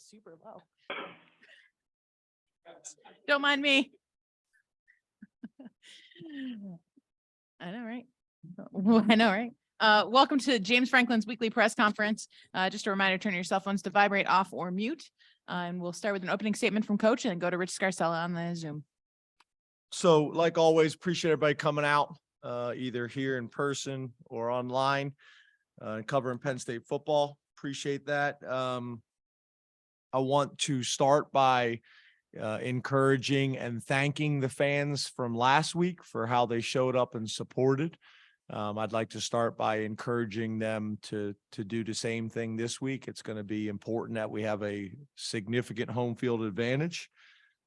super low. Don't mind me. I know, right? I know, right? Welcome to James Franklin's weekly press conference. Just a reminder, turn your cell phones to vibrate, off, or mute. And we'll start with an opening statement from Coach and then go to Rich Scarcella on the Zoom. So like always, appreciate everybody coming out, either here in person or online, covering Penn State football. Appreciate that. I want to start by encouraging and thanking the fans from last week for how they showed up and supported. I'd like to start by encouraging them to do the same thing this week. It's going to be important that we have a significant home field advantage.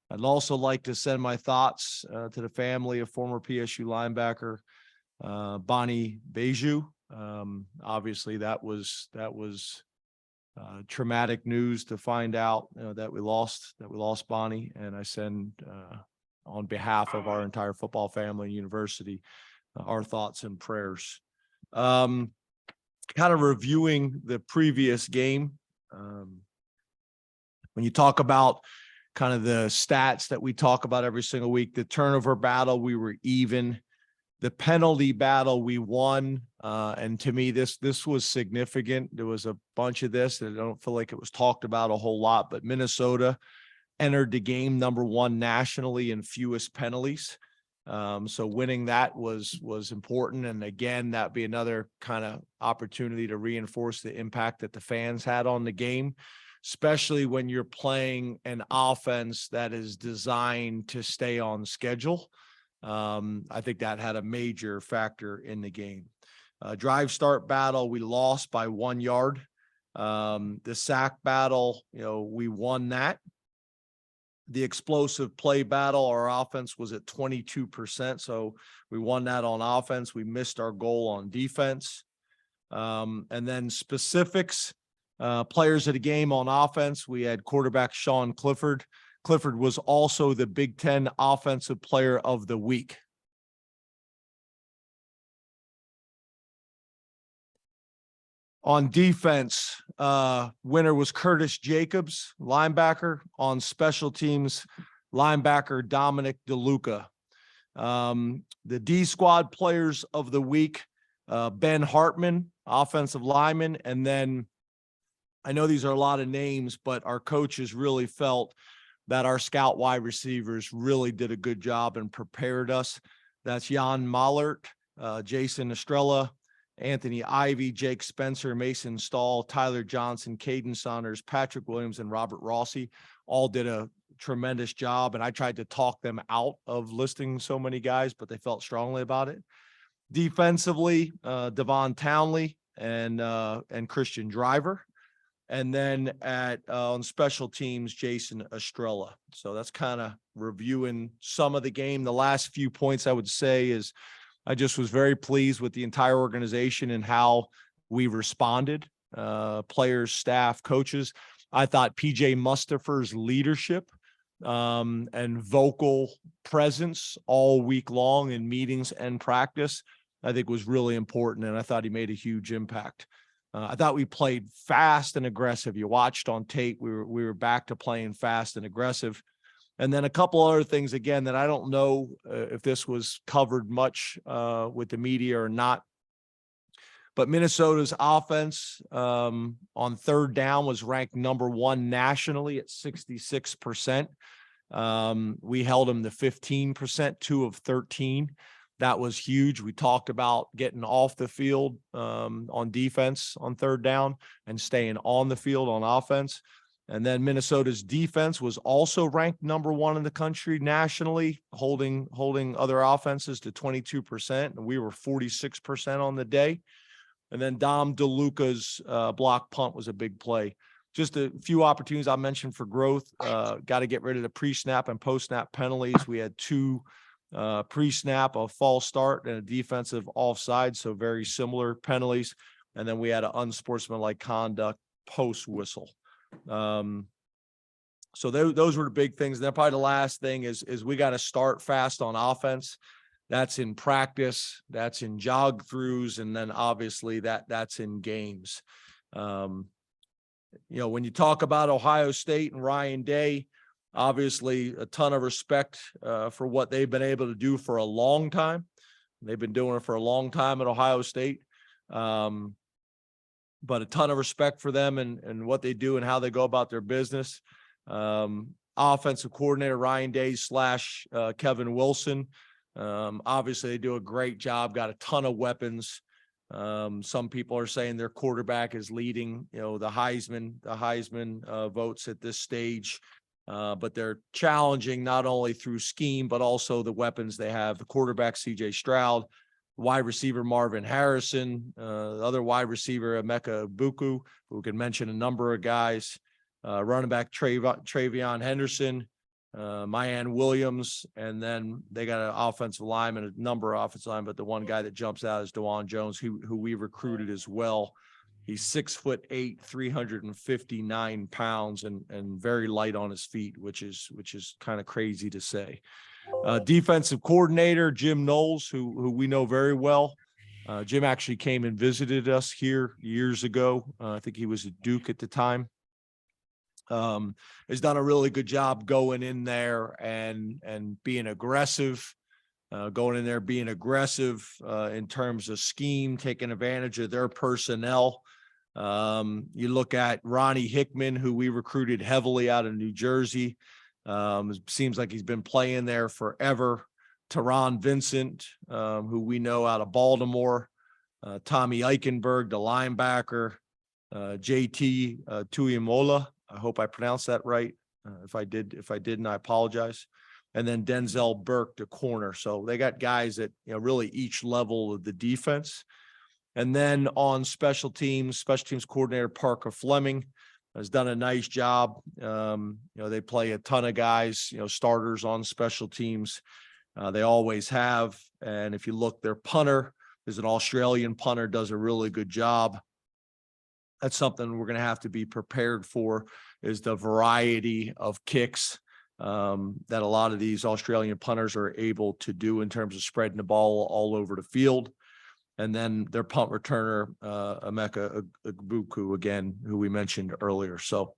I'd also like to send my thoughts to the family of former PSU linebacker Bonnie Beiju. Obviously, that was traumatic news to find out that we lost Bonnie, and I send on behalf of our entire football family and university our thoughts and prayers. Kind of reviewing the previous game, when you talk about kind of the stats that we talk about every single week, the turnover battle, we were even. The penalty battle, we won. And to me, this was significant. There was a bunch of this that I don't feel like it was talked about a whole lot, but Minnesota entered the game #1 nationally in fewest penalties. So winning that was important. And again, that'd be another kind of opportunity to reinforce the impact that the fans had on the game, especially when you're playing an offense that is designed to stay on schedule. I think that had a major factor in the game. Drive start battle, we lost by 1 yard. The sack battle, we won that. The explosive play battle, our offense was at 22%. So we won that on offense. We missed our goal on defense. And then specifics, players of the game on offense, we had quarterback Sean Clifford. Clifford was also the Big Ten Offensive Player of the Week. On defense, winner was Curtis Jacobs, linebacker. On special teams, linebacker Dominic DeLuca. The D squad players of the week, Ben Hartman, offensive lineman. And then I know these are a lot of names, but our coaches really felt that our scout wide receivers really did a good job and prepared us. That's Jan Mollert, Jason Estrella, Anthony Ivy, Jake Spencer, Mason Stahl, Tyler Johnson, Caden Saunders, Patrick Williams, and Robert Rossi all did a tremendous job. And I tried to talk them out of listing so many guys, but they felt strongly about it. Defensively, Devon Townley and Christian Driver. And then on special teams, Jason Estrella. So that's kind of reviewing some of the game. The last few points I would say is I just was very pleased with the entire organization and how we responded, players, staff, coaches. I thought PJ Mustafer's leadership and vocal presence all week long in meetings and practice, I think was really important. And I thought he made a huge impact. I thought we played fast and aggressive. You watched on tape. We were back to playing fast and aggressive. And then a couple other things, again, that I don't know if this was covered much with the media or not. But Minnesota's offense on third down was ranked #1 nationally at 66%. We held them to 15%, 2 of 13. That was huge. We talked about getting off the field on defense on third down and staying on the field on offense. And then Minnesota's defense was also ranked #1 in the country nationally, holding other offenses to 22%. And we were 46% on the day. And then Dom DeLuca's block punt was a big play. Just a few opportunities I mentioned for growth. Got to get rid of the pre-snap and post-snap penalties. We had 2 pre-snap, a false start, and a defensive offside, so very similar penalties. And then we had an unsportsmanlike conduct post-whistle. So those were the big things. And then probably the last thing is we got to start fast on offense. That's in practice, that's in jog throughs, and then obviously that's in games. when you talk about Ohio State and Ryan Day, obviously a ton of respect for what they've been able to do for a long time. They've been doing it for a long time at Ohio State. But a ton of respect for them and what they do and how they go about their business. Offensive coordinator Ryan Day / Kevin Wilson. Obviously they do a great job, got a ton of weapons. Some people are saying their quarterback is leading, the Heisman votes at this stage. But they're challenging not only through scheme, but also the weapons they have. The quarterback, CJ Stroud, wide receiver Marvin Harrison, the other wide receiver Emeka Buku, who can mention a number of guys, running back Travion Henderson, Mayan Williams, and then they got an offensive lineman, a number of offensive linemen, but the one guy that jumps out is DeJuan Jones, who we recruited as well. He's 6'8", 359 pounds, and very light on his feet, which is kind of crazy to say. Defensive coordinator Jim Knowles, who we know very well. Jim actually came and visited us here years ago. I think he was at Duke at the time. Has done a really good job going in there and being aggressive. Going in there, being aggressive in terms of scheme, taking advantage of their personnel. You look at Ronnie Hickman, who we recruited heavily out of New Jersey. Seems like he's been playing there forever. Teron Vincent, who we know out of Baltimore. Tommy Eichenberg, the linebacker. JT Tuiamola. I hope I pronounced that right. If I didn't, I apologize. And then Denzel Burke, the corner. So they got guys at really each level of the defense. And then on special teams coordinator Parker Fleming has done a nice job. They play a ton of guys, starters on special teams. They always have. And if you look, their punter is an Australian punter, does a really good job. That's something we're going to have to be prepared for, is the variety of kicks that a lot of these Australian punters are able to do in terms of spreading the ball all over the field. And then their punt returner, Emeka Buku, again, who we mentioned earlier. So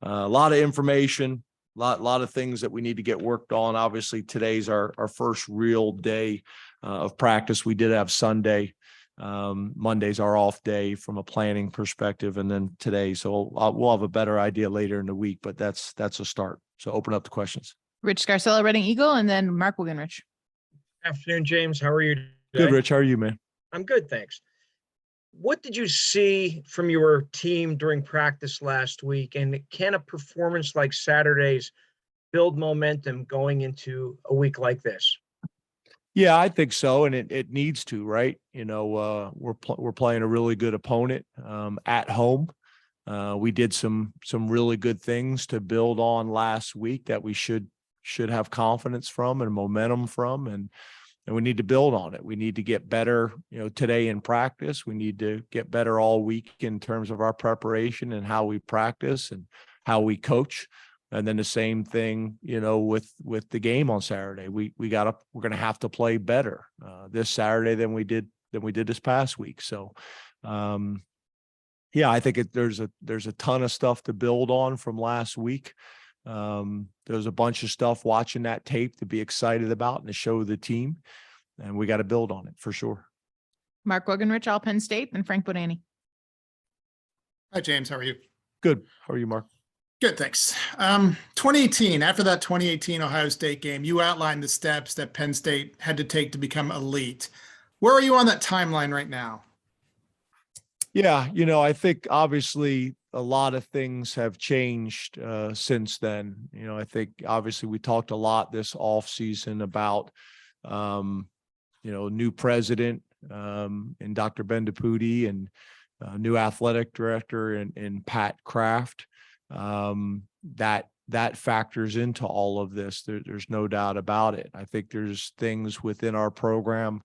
a lot of information, a lot of things that we need to get worked on. Obviously, today's our first real day of practice. We did have Sunday. Monday's our off day from a planning perspective, and then today. So we'll have a better idea later in the week, but that's a start. So open up the questions. Rich Scarcella, Reading Eagle, and then Mark Wigenrich. Afternoon, James. How are you today? Good, Rich. How are you, man? I'm good, thanks. What did you see from your team during practice last week? And can a performance like Saturday's build momentum going into a week like this? Yeah, I think so, and it needs to, right? We're playing a really good opponent at home. We did some really good things to build on last week that we should have confidence from and momentum from, and we need to build on it. We need to get better, today in practice. We need to get better all week in terms of our preparation and how we practice and how we coach. And then the same thing, with the game on Saturday. We're going to have to play better this Saturday than we did this past week. So, yeah, I think there's a ton of stuff to build on from last week. There's a bunch of stuff watching that tape to be excited about and to show the team, and we got to build on it for sure. Mark Wigenrich, all Penn State, and Frank Bodani. Hi, James. How are you? Good. How are you, Mark? Good, thanks. 2018, after that 2018 Ohio State game, you outlined the steps that Penn State had to take to become elite. Where are you on that timeline right now? Yeah, I think obviously a lot of things have changed since then. I think obviously we talked a lot this off season about, new president and Dr. Ben DePuti, and new athletic director and Pat Kraft. That factors into all of this. There's no doubt about it. I think there's things within our program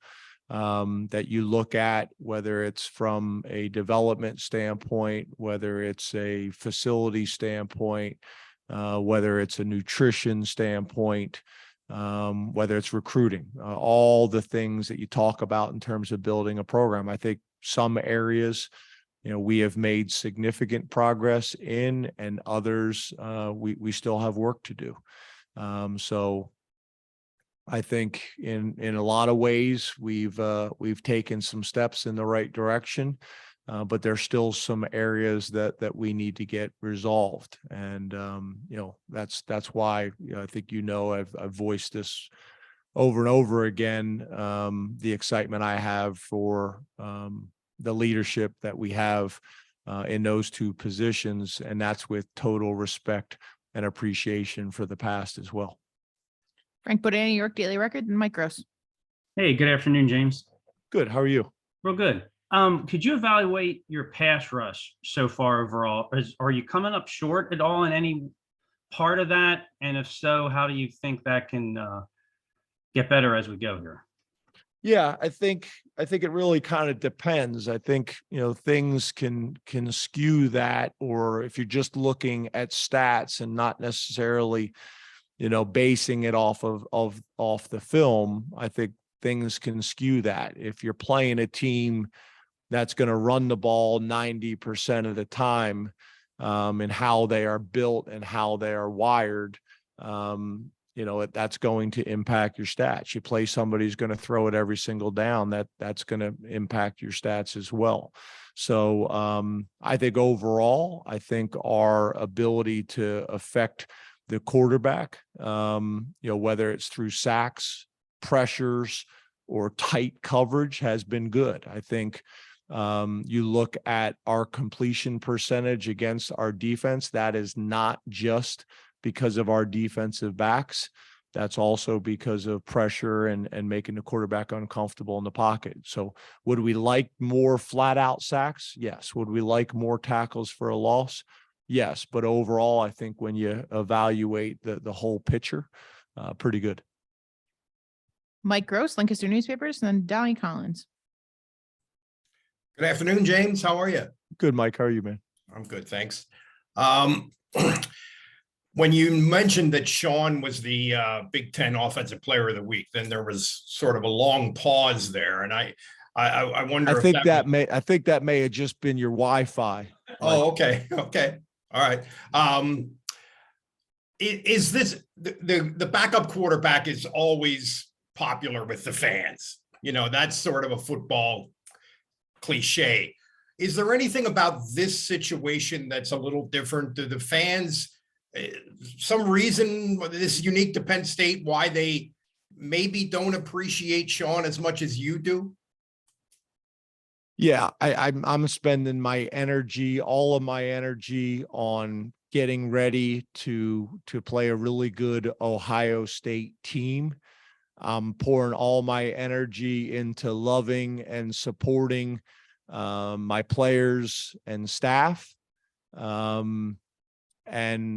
that you look at, whether it's from a development standpoint, whether it's a facility standpoint, whether it's a nutrition standpoint, whether it's recruiting, all the things that you talk about in terms of building a program. I think some areas we have made significant progress in, and others, we still have work to do. So I think in a lot of ways we've taken some steps in the right direction, but there's still some areas that we need to get resolved, and that's why I think I've voiced this over and over again, the excitement I have for the leadership that we have in those two positions, and that's with total respect and appreciation for the past as well. Frank Bodine, New York Daily Record, and Mike Gross. Hey, good afternoon, James. Good. How are you? Real good. Could you evaluate your pass rush so far overall? Are you coming up short at all in any part of that? And if so, how do you think that can get better as we go here? Yeah, I think it really kind of depends. I think, things can skew that, or if you're just looking at stats and not necessarily, basing it off the film, I think things can skew that. If you're playing a team that's going to run the ball 90% of the time, and how they are built and how they are wired, that's going to impact your stats. You play somebody who's going to throw it every single down, that's going to impact your stats as well. So I think overall, our ability to affect the quarterback, whether it's through sacks, pressures, or tight coverage, has been good. I think you look at our completion percentage against our defense, that is not just because of our defensive backs. That's also because of pressure and making the quarterback uncomfortable in the pocket. So would we like more flat out sacks? Yes. Would we like more tackles for a loss? Yes. But overall, I think when you evaluate the whole picture, pretty good. Mike Gross, Lancaster Newspapers, and then Donnie Collins. Good afternoon, James. How are you? Good, Mike. How are you, man? I'm good, thanks. When you mentioned that Sean was the Big Ten Offensive Player of the Week, then there was sort of a long pause there, and I wonder. I think that may have just been your Wi-Fi. Oh, okay, all right. Is this the backup quarterback is always popular with the fans? That's sort of a football cliche. Is there anything about this situation that's a little different? Do the fans, some reason this is unique to Penn State, why they maybe don't appreciate Sean as much as you do? Yeah, I'm spending my energy, all of my energy, on getting ready to play a really good Ohio State team. I'm pouring all my energy into loving and supporting my players and staff, and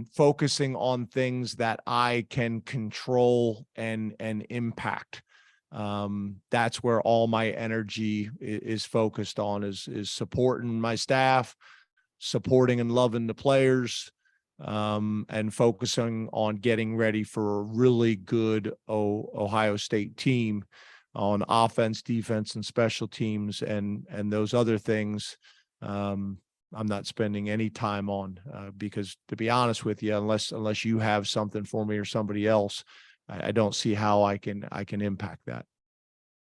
focusing on things that I can control and impact. That's where all my energy is focused on, is supporting my staff, supporting and loving the players, and focusing on getting ready for a really good Ohio State team on offense, defense, and special teams, and those other things. I'm not spending any time on, because, to be honest with you, unless you have something for me or somebody else, I don't see how I can impact that.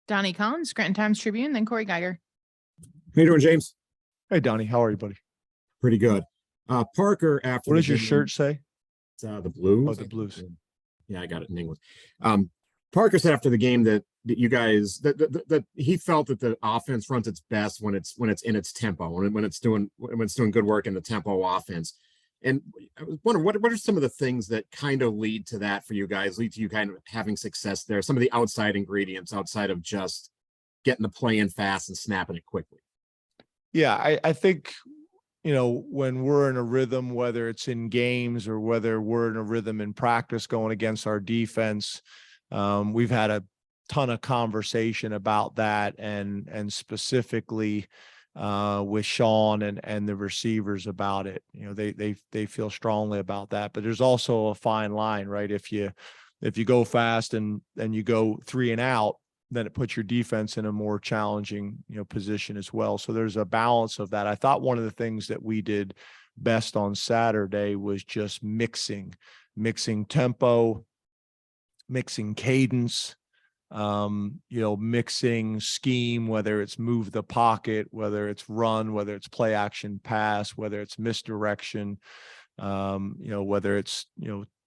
Donnie Collins, Scranton Times-Tribune, then Corey Geiger. How you doing, James? Hey, Donnie, how are you, buddy? Pretty good. Parker, after What the does your game- shirt say? It's the Blues. Oh, the Blues. Yeah, I got it in English. Parker said after the game that you guys that he felt that the offense runs its best when it's in its tempo, when it's doing good work in the tempo offense. And I was wondering, what are some of the things that kind of lead to that for you guys, lead to you kind of having success there? Some of the outside ingredients outside of just getting the play in fast and snapping it quickly. Yeah, I think, when we're in a rhythm, whether it's in games or whether we're in a rhythm in practice going against our defense, we've had a ton of conversation about that, and specifically with Sean and the receivers about it. They feel strongly about that, but there's also a fine line, right? If you go fast and you go 3 and out, then it puts your defense in a more challenging, position as well. So there's a balance of that. I thought one of the things that we did best on Saturday was just mixing tempo, mixing cadence, mixing scheme, whether it's move the pocket, whether it's run, whether it's play action pass, whether it's misdirection, whether it's,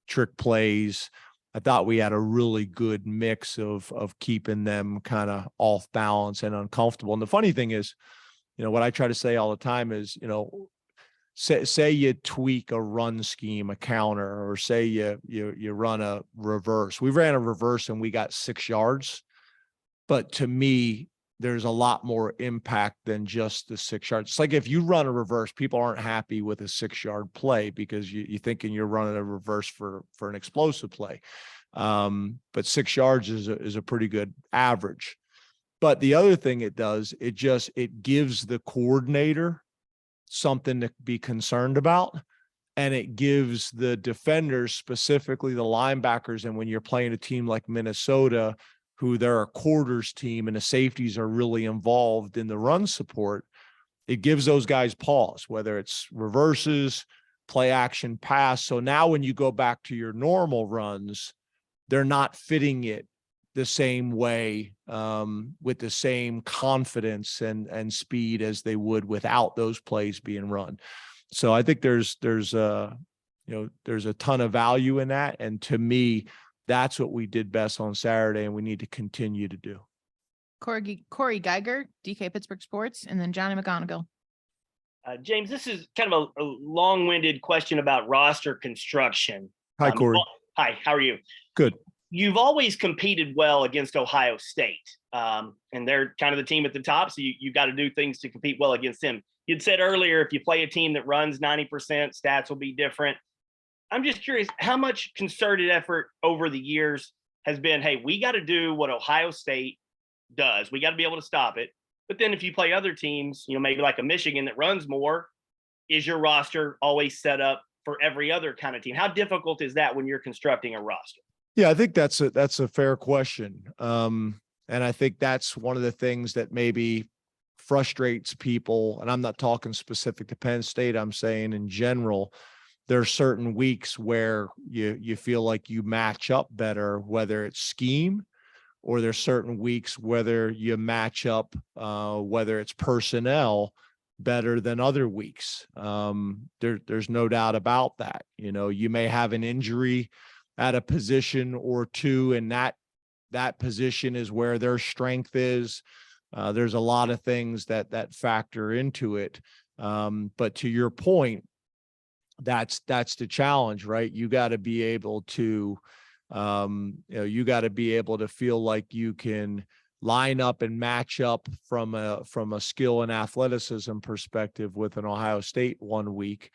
trick plays. I thought we had a really good mix of keeping them kind of off balance and uncomfortable. And the funny thing is, what I try to say all the time is, say you tweak a run scheme, a counter, or say you run a reverse. We ran a reverse and we got 6 yards. But to me, there's a lot more impact than just the 6 yards. It's like if you run a reverse, people aren't happy with a 6-yard play because you're thinking you're running a reverse for an explosive play. But 6 yards is a pretty good average. But the other thing it does, it gives the coordinator something to be concerned about. And it gives the defenders, specifically the linebackers. And when you're playing a team like Minnesota, who they're a quarters team and the safeties are really involved in the run support, it gives those guys pause, whether it's reverses, play action pass. So now when you go back to your normal runs, they're not fitting it the same way, with the same confidence and speed as they would without those plays being run. So I think there's a ton of value in that. And to me, that's what we did best on Saturday, and we need to continue to do. Corey Geiger, DK Pittsburgh Sports, and then Johnny McGonigal. James, this is kind of a long-winded question about roster construction. Hi, Corey. Hi, how are you? Good. You've always competed well against Ohio State, and they're kind of the team at the top, so you got to do things to compete well against them. You'd said earlier, if you play a team that runs 90%, stats will be different. I'm just curious, how much concerted effort over the years has been, hey, we got to do what Ohio State does. We got to be able to stop it. But then if you play other teams, maybe like a Michigan that runs more, is your roster always set up for every other kind of team? How difficult is that when you're constructing a roster? Yeah, I think that's a fair question. And I think that's one of the things that maybe frustrates people. And I'm not talking specific to Penn State. I'm saying in general, there are certain weeks where you feel like you match up better, whether it's scheme, or there's certain weeks whether you match up, whether it's personnel, better than other weeks. There's no doubt about that. You may have an injury at a position or two, and that position is where their strength is. There's a lot of things that factor into it. But to your point, that's the challenge, right? You got to be able to, you got to be able to feel like you can line up and match up from a skill and athleticism perspective with an Ohio State one week.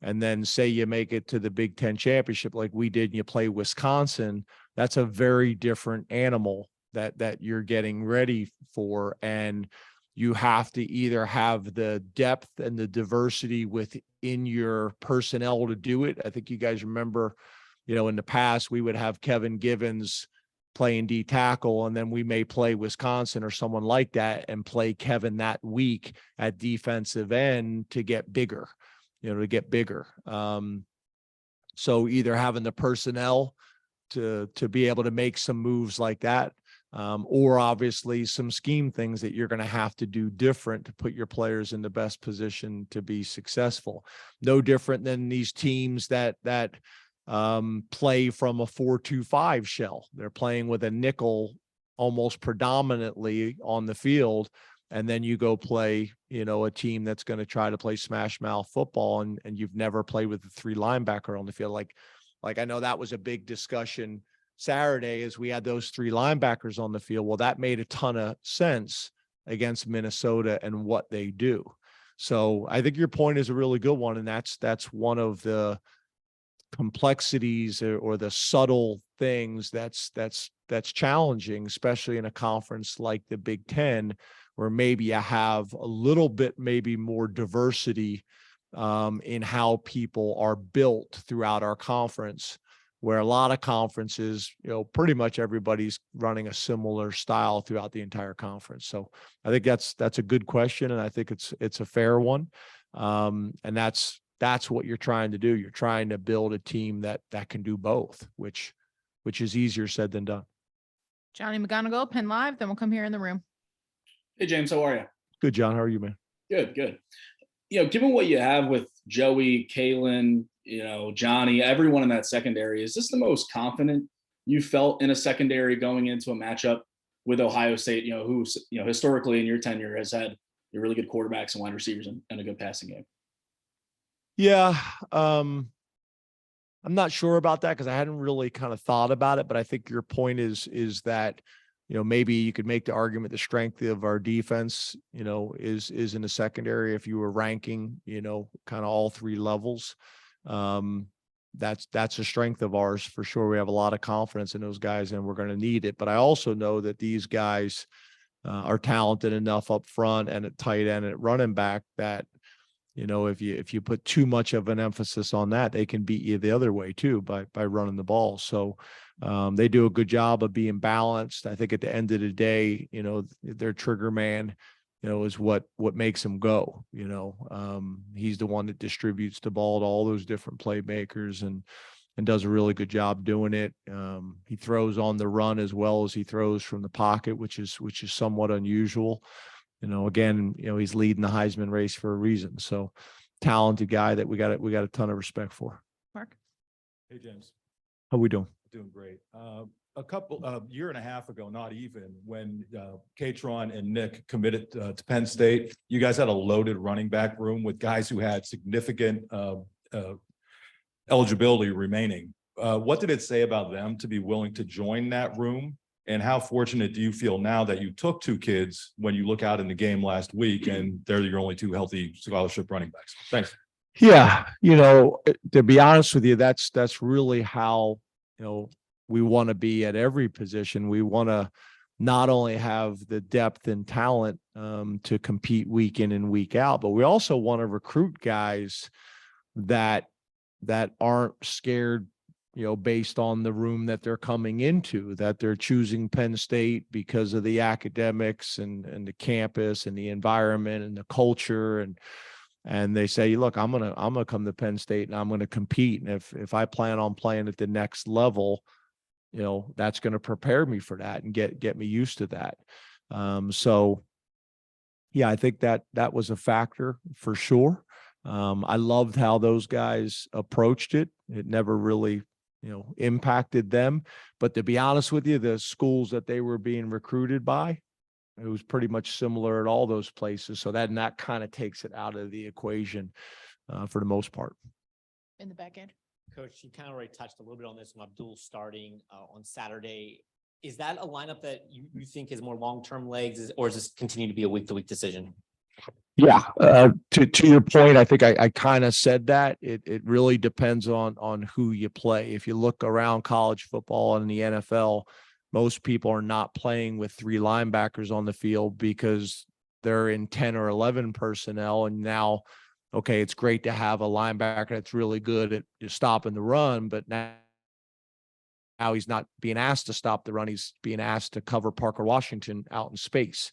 And then say you make it to the Big Ten championship like we did, and you play Wisconsin, that's a very different animal that you're getting ready for. And you have to either have the depth and the diversity within your personnel to do it. I think you guys remember, in the past, we would have Kevin Givens playing D tackle, and then we may play Wisconsin or someone like that and play Kevin that week at defensive end to get bigger, So either having the personnel to be able to make some moves like that, or obviously some scheme things that you're going to have to do different to put your players in the best position to be successful. No different than these teams that play from a 4-2-5 shell. They're playing with a nickel almost predominantly on the field. And then you go play, a team that's going to try to play smash mouth football, and you've never played with the 3 linebacker on the field. Like I know that was a big discussion Saturday as we had those 3 linebackers on the field. Well, that made a ton of sense against Minnesota and what they do. So I think your point is a really good one. And that's one of the complexities or the subtle things that's challenging, especially in a conference like the Big Ten, where maybe you have a little bit, maybe more diversity in how people are built throughout our conference, where a lot of conferences, pretty much everybody's running a similar style throughout the entire conference. So I think that's a good question, and I think it's a fair one. And that's what you're trying to do. You're trying to build a team that can do both, which is easier said than done. Johnny McGonigal, Penn Live, then we'll come here in the room. Hey, James, how are you? Good, John. How are you, man? Good. Given what you have with Joey, Kalen, Johnny, everyone in that secondary, is this the most confident you felt in a secondary going into a matchup with Ohio State, who, historically in your tenure has had really good quarterbacks and wide receivers and a good passing game? Yeah. I'm not sure about that because I hadn't really kind of thought about it, but I think your point is that, maybe you could make the argument the strength of our defense, is in the secondary. If you were ranking, kind of all three levels, that's a strength of ours for sure. We have a lot of confidence in those guys and we're going to need it. But I also know that these guys are talented enough up front and at tight end and at running back that, if you put too much of an emphasis on that, they can beat you the other way too by running the ball. So they do a good job of being balanced. I think at the end of the day, their trigger man, is what makes him go. He's the one that distributes the ball to all those different playmakers and does a really good job doing it. He throws on the run as well as he throws from the pocket, which is somewhat unusual. Again, he's leading the Heisman race for a reason. So talented guy that we got a ton of respect for. Mark. Hey, James. How we doing? Doing great. A year and a half ago, not even, when Katron and Nick committed to Penn State, you guys had a loaded running back room with guys who had significant eligibility remaining. What did it say about them to be willing to join that room? And how fortunate do you feel now that you took two kids when you look out in the game last week and they're your only two healthy scholarship running backs? Thanks. Yeah. To be honest with you, that's really how, we want to be at every position. We want to not only have the depth and talent to compete week in and week out, but we also want to recruit guys that aren't scared, based on the room that they're coming into, that they're choosing Penn State because of the academics and the campus and the environment and the culture. And they say, look, I'm going to come to Penn State and I'm going to compete. And if I plan on playing at the next level, that's going to prepare me for that and get me used to that. So yeah, I think that was a factor for sure. I loved how those guys approached it. It never really, impacted them. But to be honest with you, the schools that they were being recruited by, it was pretty much similar at all those places. So that kind of takes it out of the equation for the most part. In the back end. Coach, you kind of already touched a little bit on this with Abdul starting on Saturday. Is that a lineup that you think is more long-term legs, or is this continue to be a week-to-week decision? Yeah. To your point, I think I kind of said that it really depends on who you play. If you look around college football and the NFL, most people are not playing with three linebackers on the field because they're in 10 or 11 personnel. And now, okay, it's great to have a linebacker that's really good at stopping the run, but now he's not being asked to stop the run. He's being asked to cover Parker Washington out in space.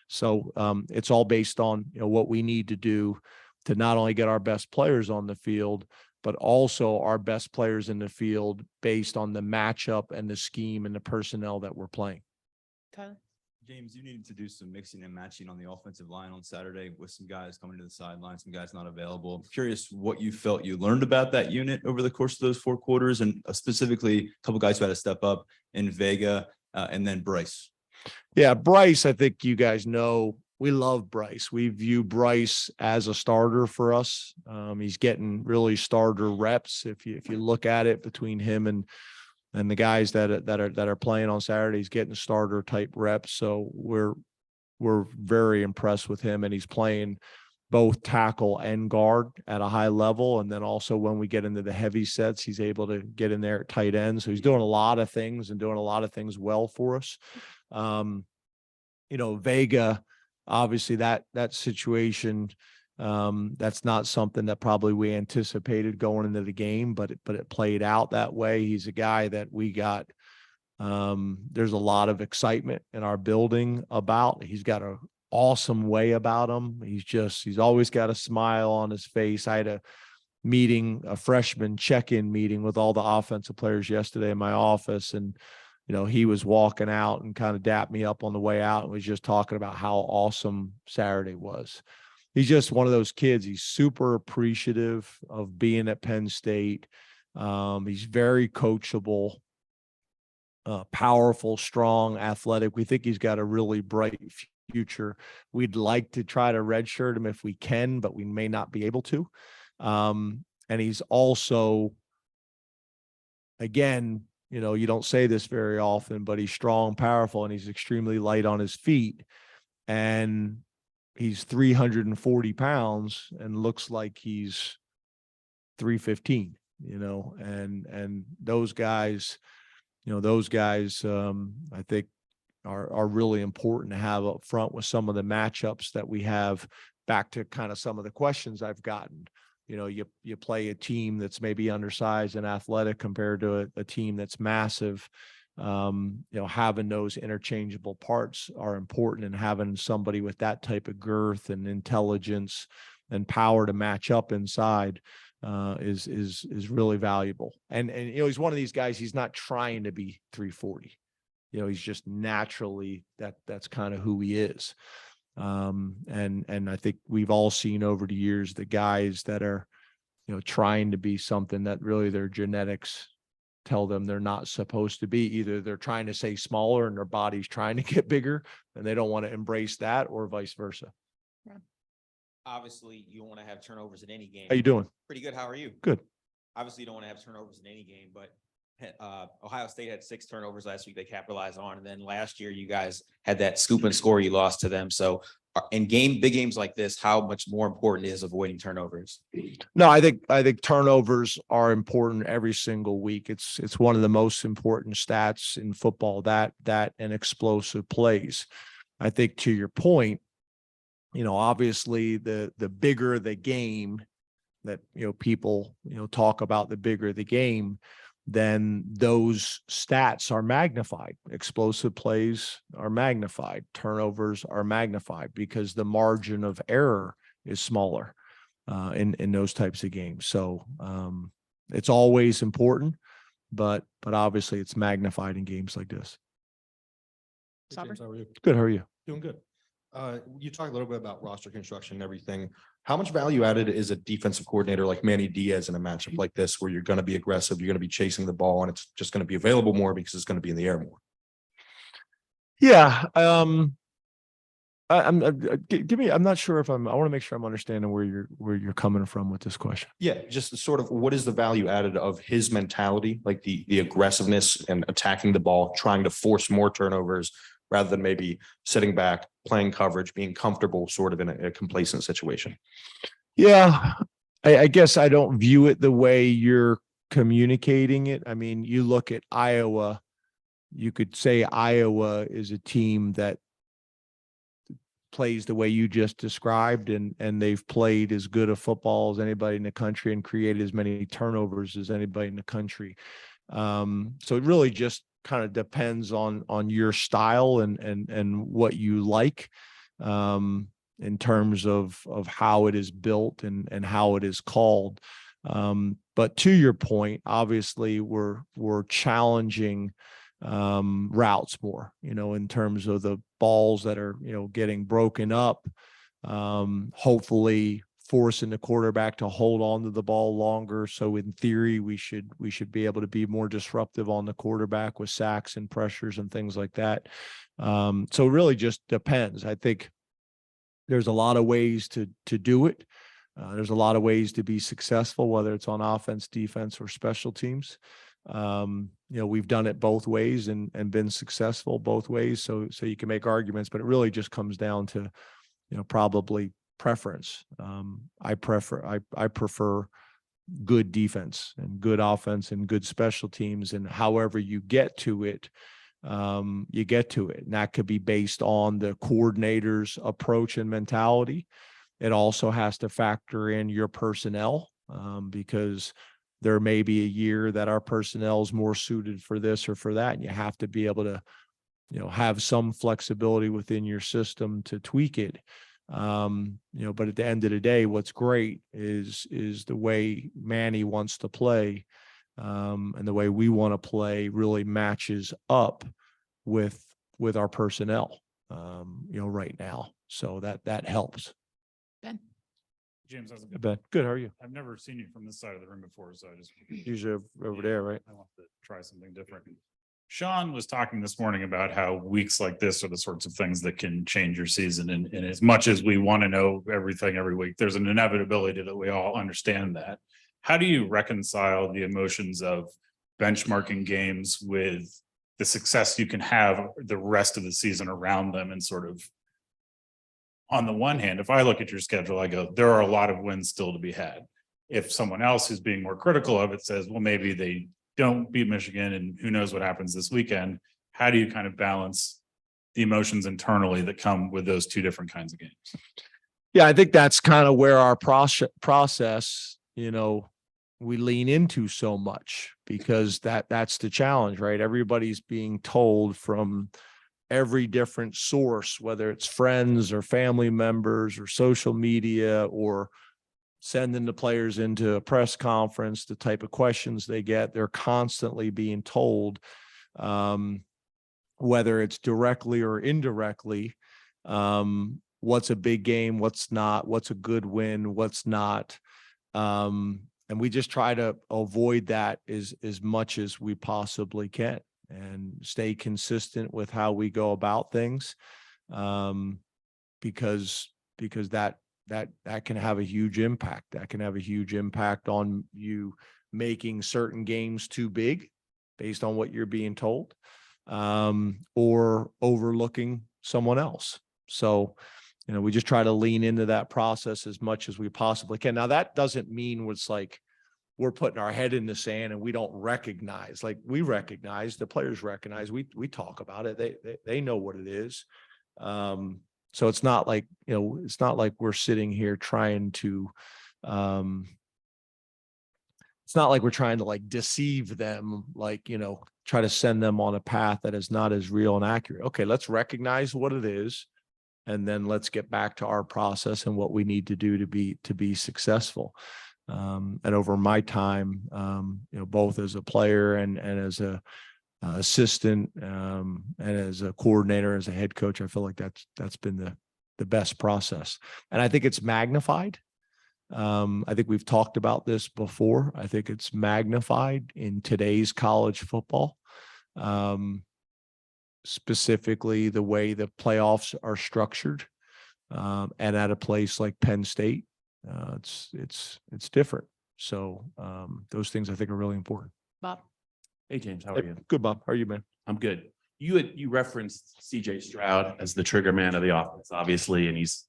So it's all based on what we need to do to not only get our best players on the field, but also our best players in the field based on the matchup and the scheme and the personnel that we're playing. Tyler. James, you needed to do some mixing and matching on the offensive line on Saturday with some guys coming to the sideline, some guys not available. I'm curious what you felt you learned about that unit over the course of those 4 quarters, and specifically a couple guys who had to step up in Vega and then Bryce. Yeah, Bryce, I think you guys know we love Bryce. We view Bryce as a starter for us. He's getting really starter reps. If you look at it between him and the guys that are playing on Saturday, he's getting starter type reps. So we're very impressed with him, and he's playing both tackle and guard at a high level. And then also when we get into the heavy sets, he's able to get in there at tight end. So he's doing a lot of things and doing a lot of things well for us. Vega, obviously that situation, That's not something that probably we anticipated going into the game, but it played out that way. He's a guy that we got. There's a lot of excitement in our building about. He's got an awesome way about him. He's always got a smile on his face. I had a freshman check-in meeting with all the offensive players yesterday in my office, and he was walking out and kind of dapped me up on the way out and was just talking about how awesome Saturday was. He's just one of those kids. He's super appreciative of being at Penn State. He's very coachable, powerful, strong, athletic. We think he's got a really bright future. We'd like to try to redshirt him if we can, but we may not be able to. And he's also, again, you don't say this very often, but he's strong, powerful, and he's extremely light on his feet. And he's 340 pounds and looks like he's 315, and those guys, I think are really important to have up front with some of the matchups that we have. Back to kind of some of the questions I've gotten. You play a team that's maybe undersized and athletic compared to a team that's massive. Having those interchangeable parts are important, and having somebody with that type of girth and intelligence and power to match up inside is really valuable. And he's one of these guys. He's not trying to be 340. He's just naturally that's kind of who he is. And I think we've all seen over the years the guys that are, trying to be something that really their genetics tell them they're not supposed to be. Either they're trying to stay smaller and their body's trying to get bigger and they don't want to embrace that, or vice versa. Obviously, you don't want to have turnovers in any game. How you doing? Pretty good. How are you? Good. Obviously, you don't want to have turnovers in any game, but Ohio State had 6 turnovers last week they capitalized on. And then last year, you guys had that scoop and score you lost to them. So in big games like this, how much more important is avoiding turnovers? No, I think turnovers are important every single week. It's one of the most important stats in football, that and explosive plays. I think to your point, obviously the bigger the game that, people, talk about, the bigger the game, then those stats are magnified. Explosive plays are magnified. Turnovers are magnified because the margin of error is smaller in those types of games. So it's always important, but obviously it's magnified in games like this. Hey, James, how are you? Good. How are you? Doing good. You talked a little bit about roster construction and everything. How much value added is a defensive coordinator like Manny Diaz in a matchup like this, where you're going to be aggressive, you're going to be chasing the ball, and it's just going to be available more because it's going to be in the air more? Yeah. I'm not sure if I want to make sure I'm understanding where you're coming from with this question. Yeah, just sort of what is the value added of his mentality, like the aggressiveness and attacking the ball, trying to force more turnovers rather than maybe sitting back, playing coverage, being comfortable sort of in a complacent situation? Yeah, I guess I don't view it the way you're communicating it. I mean, you look at Iowa, you could say Iowa is a team that plays the way you just described, and they've played as good a football as anybody in the country and created as many turnovers as anybody in the country. So it really just kind of depends on your style and what you like in terms of how it is built and how it is called. But to your point, obviously we're challenging routes more, in terms of the balls that are, getting broken up, hopefully forcing the quarterback to hold on to the ball longer. So in theory, we should be able to be more disruptive on the quarterback with sacks and pressures and things like that. So it really just depends. I think there's a lot of ways to do it. There's a lot of ways to be successful, whether it's on offense, defense, or special teams. We've done it both ways and been successful both ways. So you can make arguments, but it really just comes down to, probably preference. I prefer good defense and good offense and good special teams, and however you get to it, you get to it. And that could be based on the coordinator's approach and mentality. It also has to factor in your personnel, because there may be a year that our personnel is more suited for this or for that. And you have to be able to, have some flexibility within your system to tweak it. But at the end of the day, what's great is the way Manny wants to play, and the way we want to play really matches up with our personnel, right now. So that helps. Ben? James, how's it Ben, going? good. How are you? I've never seen you from this side of the room before, so I just Usually over there, right? I want to try something different. Sean was talking this morning about how weeks like this are the sorts of things that can change your season. And as much as we want to know everything every week, there's an inevitability that we all understand that. How do you reconcile the emotions of benchmarking games with the success you can have the rest of the season around them? And sort of, on the one hand, if I look at your schedule, I go, there are a lot of wins still to be had. If someone else who's being more critical of it says, well, maybe they don't beat Michigan and who knows what happens this weekend, how do you kind of balance the emotions internally that come with those two different kinds of games? Yeah, I think that's kind of where our process, we lean into so much, because that's the challenge, right? Everybody's being told from every different source, whether it's friends or family members or social media or sending the players into a press conference, the type of questions they get, they're constantly being told, whether it's directly or indirectly, what's a big game, what's not, what's a good win, what's not. And we just try to avoid that as much as we possibly can and stay consistent with how we go about things. Because that can have a huge impact. That can have a huge impact on you making certain games too big based on what you're being told, or overlooking someone else. So, we just try to lean into that process as much as we possibly can. Now, that doesn't mean it's like we're putting our head in the sand and we don't recognize, like we recognize, the players recognize, we talk about it. They know what it is. So it's not like, it's not like we're sitting here trying to, it's not like we're trying to like deceive them, like, try to send them on a path that is not as real and accurate. Okay, let's recognize what it is. And then let's get back to our process and what we need to do to be successful. And over my time, both as a player and as a assistant, and as a coordinator, as a head coach, I feel like that's been the best process. And I think it's magnified. I think we've talked about this before. I think it's magnified in today's college football. Specifically the way the playoffs are structured, and at a place like Penn State, it's different. So those things I think are really important. Bob? Hey, James, how are you? Good, Bob. How are you, man? I'm good. You referenced CJ Stroud as the trigger man of the offense, obviously, and he's,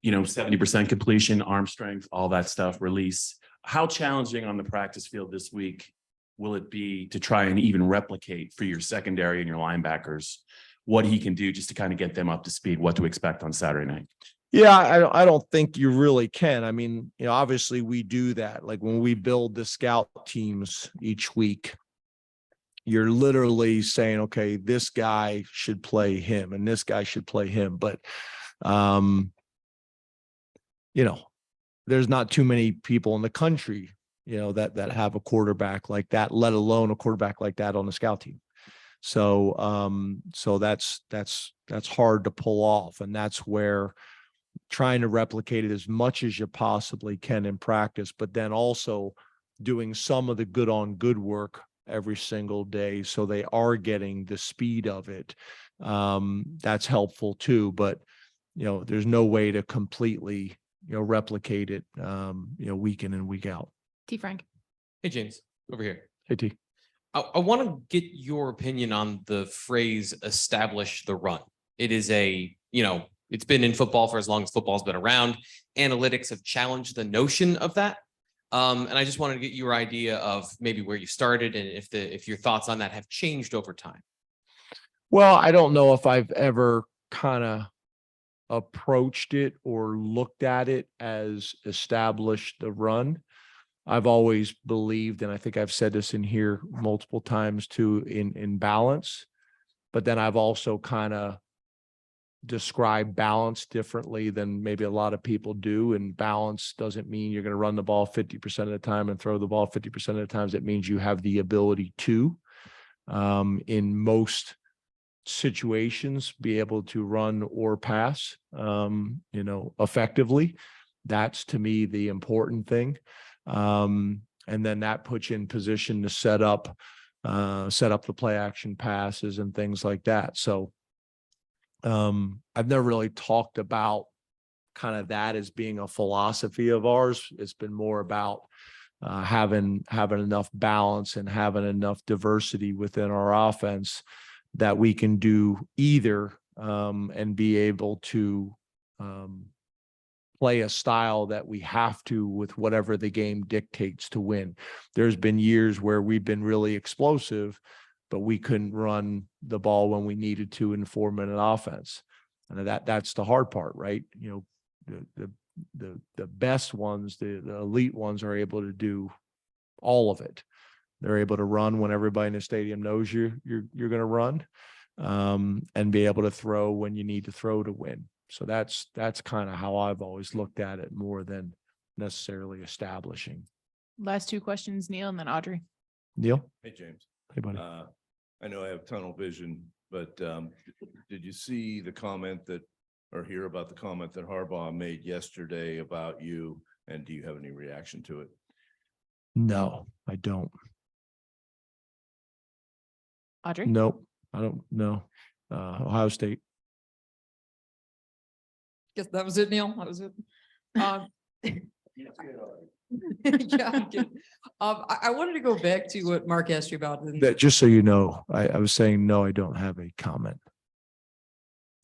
70% completion, arm strength, all that stuff, release. How challenging on the practice field this week will it be to try and even replicate for your secondary and your linebackers what he can do just to kind of get them up to speed, what to expect on Saturday night? Yeah, I don't think you really can. I mean, obviously we do that. Like when we build the scout teams each week, you're literally saying, okay, this guy should play him and this guy should play him. But, there's not too many people in the country, that have a quarterback like that, let alone a quarterback like that on the scout team. So, that's hard to pull off. And that's where trying to replicate it as much as you possibly can in practice, but then also doing some of the good on good work every single day. So they are getting the speed of it. That's helpful too, but there's no way to completely, replicate it, week in and week out. T. Frank? Hey, James, over here. Hey, T. I want to get your opinion on the phrase establish the run. It is it's been in football for as long as football's been around. Analytics have challenged the notion of that. And I just wanted to get your idea of maybe where you started and if your thoughts on that have changed over time. Well, I don't know if I've ever kind of approached it or looked at it as establish the run. I've always believed, and I think I've said this in here multiple times too, in balance, but then I've also kind of described balance differently than maybe a lot of people do. And balance doesn't mean you're going to run the ball 50% of the time and throw the ball 50% of the times. It means you have the ability to, in most situations, be able to run or pass, effectively. That's to me the important thing. And then that puts you in position to set up the play action passes and things like that. So I've never really talked about kind of that as being a philosophy of ours. It's been more about having enough balance and having enough diversity within our offense that we can do either and be able to play a style that we have to with whatever the game dictates to win. There's been years where we've been really explosive, but we couldn't run the ball when we needed to in 4-minute offense. And that's the hard part, right? The best ones, the elite ones are able to do all of it. They're able to run when everybody in the stadium knows you're going to run, and be able to throw when you need to throw to win. So that's kind of how I've always looked at it, more than necessarily establishing. Last two questions, Neil, and then Audrey. Neil? Hey, James. Hey, buddy. I know I have tunnel vision, but did you see the comment or hear about the comment that Harbaugh made yesterday about you? And do you have any reaction to it? No, I don't. Audrey? Nope, I don't know. Ohio State. Guess that was it, Neil. That was it. Yeah, I'm kidding. I wanted to go back to what Mark asked you about. That, just so you know, I was saying, no, I don't have a comment.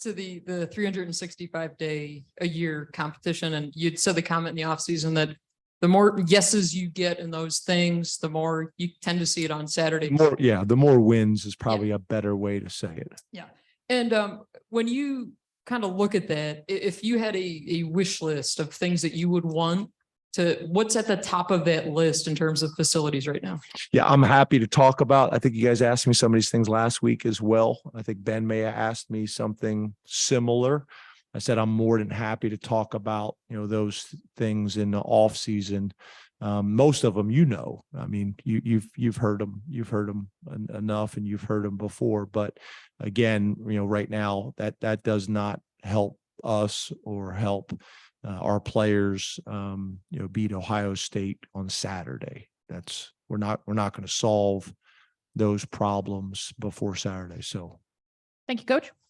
To the 365-day a year competition, and you'd said the comment in the offseason that the more yeses you get in those things, the more you tend to see it on Saturday. The more wins is probably a better way to say it. Yeah. And when you kind of look at that, if you had a wish list of things that you would want to, what's at the top of that list in terms of facilities right now? Yeah, I'm happy to talk about. I think you guys asked me some of these things last week as well. I think Ben may have asked me something similar. I said I'm more than happy to talk about, those things in the off season. Most of them, I mean, you've heard them, enough, and you've heard them before. But again, right now that does not help us or help our players, beat Ohio State on Saturday. We're not going to solve those problems before Saturday. So, thank you, Coach.